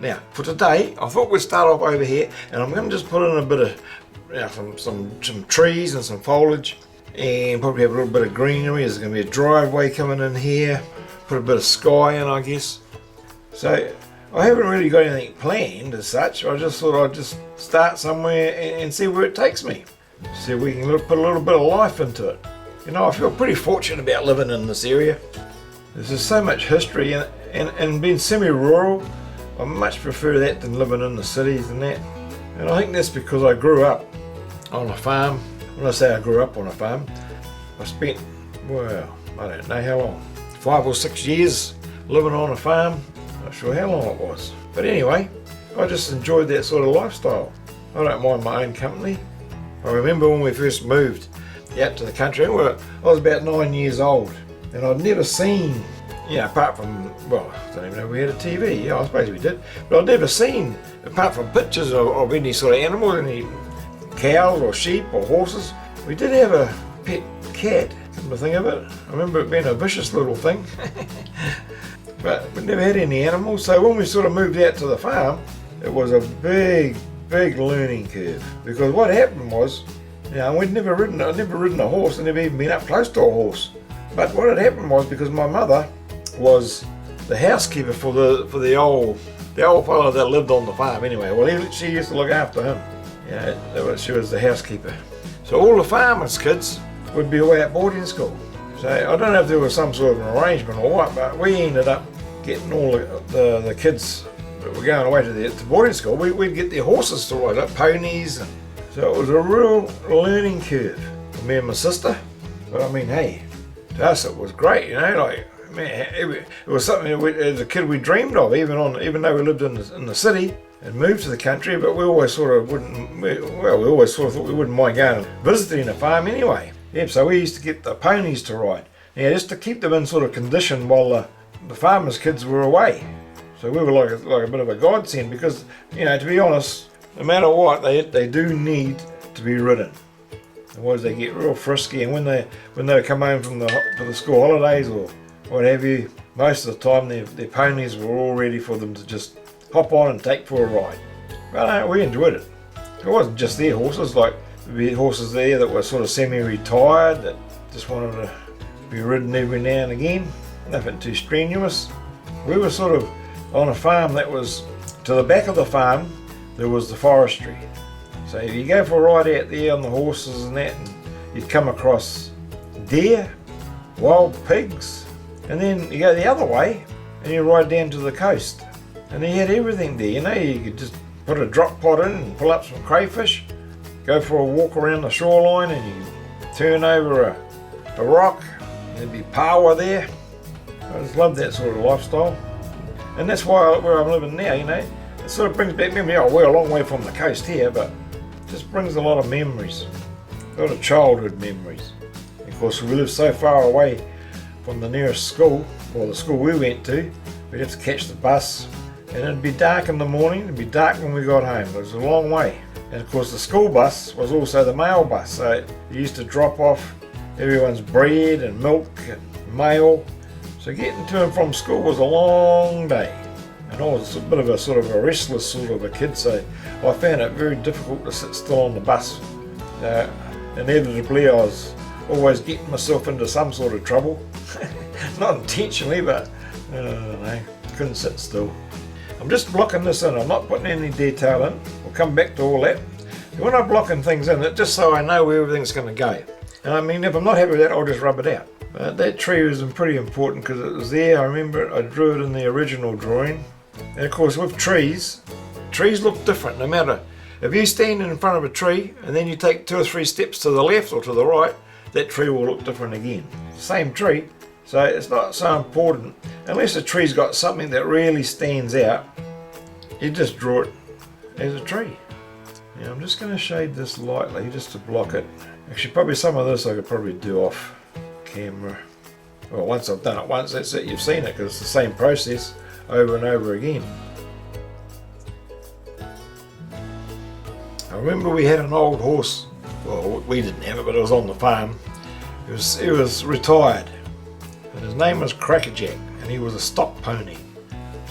Now, for today, I thought we'd start off over here, and I'm going to just put in a bit of some trees and some foliage, and probably have a little bit of greenery. There's going to be a driveway coming in here, put a bit of sky in, I guess. So I haven't really got anything planned as such. I just thought I'd just start somewhere and see where it takes me. See if we can put a little bit of life into it. You know, I feel pretty fortunate about living in this area. There's just so much history, and being semi-rural, I much prefer that than living in the cities and that. And I think that's because I grew up on a farm. When I say I grew up on a farm, I spent, well, I don't know how long, 5 or 6 years living on a farm. Not sure how long it was. But anyway, I just enjoyed that sort of lifestyle. I don't mind my own company. I remember when we first moved out to the country, I was about 9 years old, and I'd never seen, you know, apart from, well, I don't even know if we had a TV. Yeah, I suppose we did. But I'd never seen, apart from pictures of any sort of animal, any cows or sheep or horses. We did have a pet cat, come to think of it. I remember it being a vicious little thing. But we never had any animals. So when we sort of moved out to the farm, it was a big learning curve. Because what happened was, you know, I'd never ridden a horse, I'd never even been up close to a horse. But what had happened was, because my mother was the housekeeper for the old fellow that lived on the farm anyway. Well, she used to look after him. Yeah, she was the housekeeper. So all the farmers' kids would be away at boarding school. So I don't know if there was some sort of an arrangement or what, but we ended up getting all the kids that were going away to boarding school. We'd get their horses to ride, like ponies. And so it was a real learning curve for me and my sister. But I mean, hey, to us it was great, you know, like, man, it was something that as a kid we dreamed of, even though we lived in the city and moved to the country. But we always sort of thought we wouldn't mind going and visiting a farm anyway. Yeah, so we used to get the ponies to ride, yeah, just to keep them in sort of condition while the farmers' kids were away. So we were like a bit of a godsend, because, you know, to be honest, no matter what, they do need to be ridden. Otherwise they get real frisky, and when they come home from the school holidays or what have you, most of the time their ponies were all ready for them to just hop on and take for a ride. But we enjoyed it. It wasn't just their horses, like we had horses there that were sort of semi-retired that just wanted to be ridden every now and again. Nothing too strenuous. We were sort of on a farm that was, to the back of the farm there was the forestry. So if you go for a ride out there on the horses and that, and you'd come across deer, wild pigs, and then you go the other way and you ride down to the coast. And you had everything there, you know, you could just put a drop pot in and pull up some crayfish, go for a walk around the shoreline, and you turn over a rock, and there'd be power there. I just love that sort of lifestyle. And that's why where I'm living now, you know, it sort of brings back memory. Oh, we're a long way from the coast here, but it just brings a lot of memories, a lot of childhood memories. Of course, we live so far away from the nearest school, or the school we went to. We'd have to catch the bus, and it'd be dark in the morning, it'd be dark when we got home. It was a long way. And of course the school bus was also the mail bus, so it used to drop off everyone's bread and milk and mail. So getting to and from school was a long day. And I was a bit of a sort of a restless sort of a kid, so I found it very difficult to sit still on the bus. Inevitably I was always getting myself into some sort of trouble. Not intentionally, but I don't know, couldn't sit still. I'm just blocking this in, I'm not putting any detail in. We'll come back to all that. When I'm blocking things in, it's just so I know where everything's going to go. And I mean, if I'm not happy with that, I'll just rub it out. But that tree was pretty important because it was there. I remember I drew it in the original drawing. And of course with trees look different no matter. If you stand in front of a tree and then you take 2 or 3 steps to the left or to the right, that tree will look different again. Same tree. So it's not so important, unless the tree's got something that really stands out, you just draw it as a tree. Now I'm just going to shade this lightly just to block it. Actually probably some of this I could probably do off camera. Well, once I've done it once, that's it, you've seen it, because it's the same process over and over again. I remember we had an old horse, well we didn't have it, but it was on the farm. It was retired. And his name was Crackerjack, and he was a stock pony.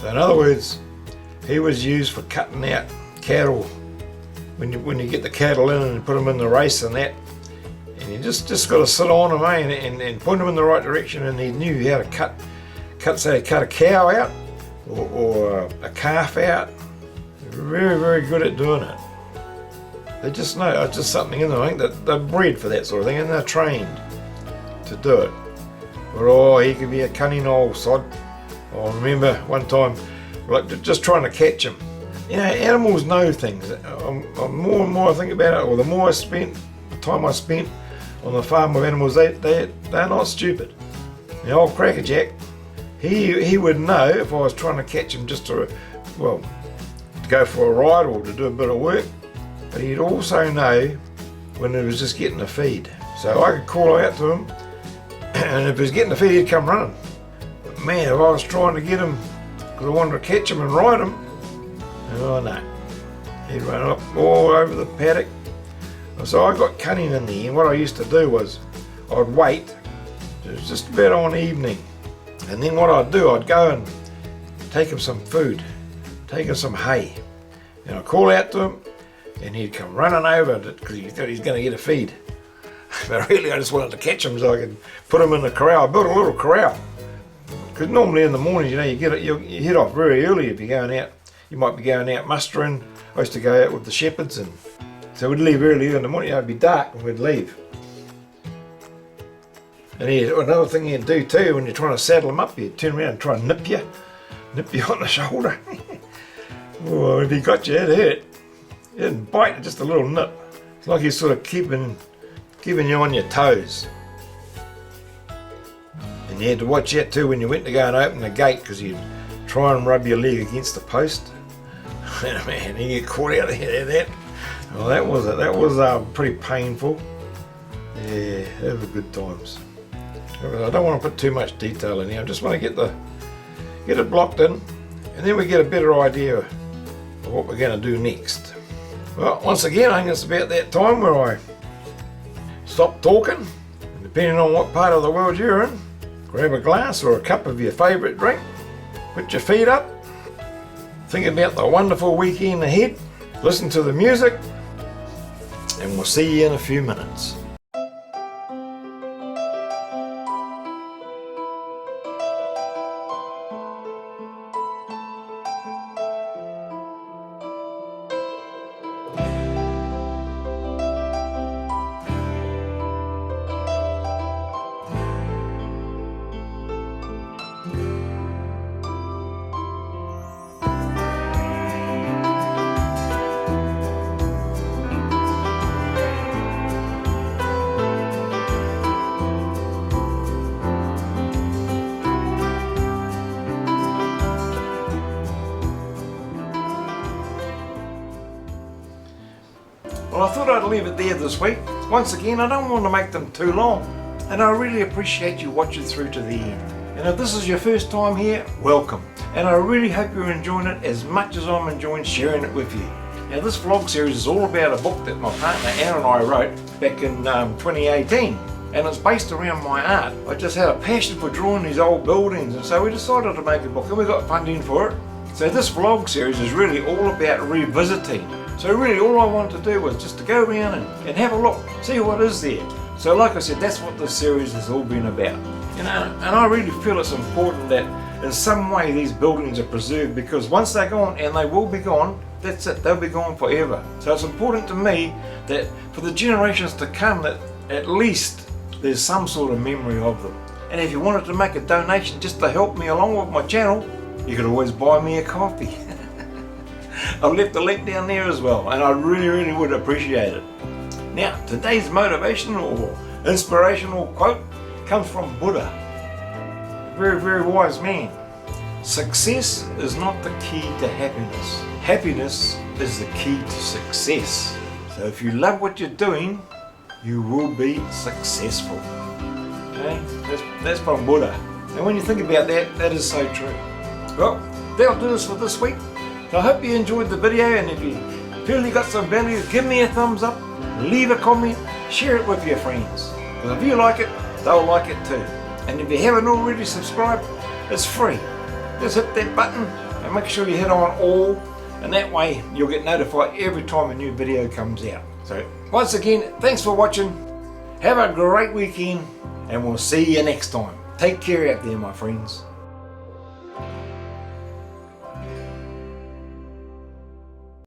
So in other words, He was used for cutting out cattle. When you get the cattle in and put them in the race and that, and you just got to sit on them, and point them in the right direction, and he knew how to cut a cow out or a calf out. Very, very good at doing it. They just know, it's just something in them. I think that they're bred for that sort of thing, and they're trained to do it. But oh, he could be a cunning old sod. I remember one time, like, just trying to catch him. You know, animals know things. More and more I think about it, or the more time I spent on the farm with animals, they're not stupid. The old crackerjack, he would know if I was trying to catch him just to go for a ride or to do a bit of work. But he'd also know when he was just getting a feed. So I could call out to him, and if he was getting a feed, he'd come running. But man, if I was trying to get him because I wanted to catch him and ride him, oh no, he'd run up all over the paddock. So I got cunning in the end. What I used to do was I'd wait. It was just about on evening, and then what I'd do, I'd go and take him some food, take him some hay, and I'd call out to him, and he'd come running over because he thought he's going to get a feed. But really, I just wanted to catch him so I could put him in the corral. I built a little corral because normally in the mornings, you know, you head off very early if you're going out. You might be going out mustering. I used to go out with the shepherds, and so we'd leave early in the morning. It'd be dark and we'd leave. And another thing you'd do too, when you're trying to saddle them up, you'd turn around and try and nip you on the shoulder. Oh, if he got you, it hurt. He didn't bite, just a little nip. It's like he's sort of keeping you on your toes. And you had to watch that too when you went to go and open the gate, because you'd try and rub your leg against the post. Man, you get caught out of that. Well, that was pretty painful. Yeah, they were good times. I don't want to put too much detail in here. I just want to get it blocked in, and then we get a better idea of what we're going to do next. Well, once again, I think it's about that time where I stop talking, and depending on what part of the world you're in, grab a glass or a cup of your favourite drink, put your feet up, think about the wonderful weekend ahead, listen to the music, and we'll see you in a few minutes. Well, I thought I'd leave it there this week. Once again, I don't want to make them too long, and I really appreciate you watching through to the end. And if this is your first time here, welcome. And I really hope you're enjoying it as much as I'm enjoying sharing it with you. Now, this vlog series is all about a book that my partner Anna and I wrote back in 2018. And it's based around my art. I just had a passion for drawing these old buildings, and so we decided to make a book, and we got funding for it. So this vlog series is really all about revisiting. So really all I wanted to do was just to go around and have a look, see what is there. So like I said, that's what this series has all been about. You know, and I really feel it's important that in some way these buildings are preserved, because once they're gone, and they will be gone, that's it, they'll be gone forever. So it's important to me that for the generations to come, that at least there's some sort of memory of them. And if you wanted to make a donation just to help me along with my channel, you could always buy me a coffee. I've left the link down there as well, and I really, really would appreciate it. Now, today's motivational or inspirational quote comes from Buddha. Very, very wise man. Success is not the key to happiness. Happiness is the key to success. So if you love what you're doing, you will be successful. Okay? That's from Buddha. And when you think about that, that is so true. Well, that'll do us for this week. So I hope you enjoyed the video, and if you feel you got some value, give me a thumbs up, leave a comment, share it with your friends. Because if you like it, they'll like it too. And if you haven't already subscribed, it's free. Just hit that button and make sure you hit on all, and that way you'll get notified every time a new video comes out. So once again, thanks for watching, have a great weekend, and we'll see you next time. Take care out there, my friends.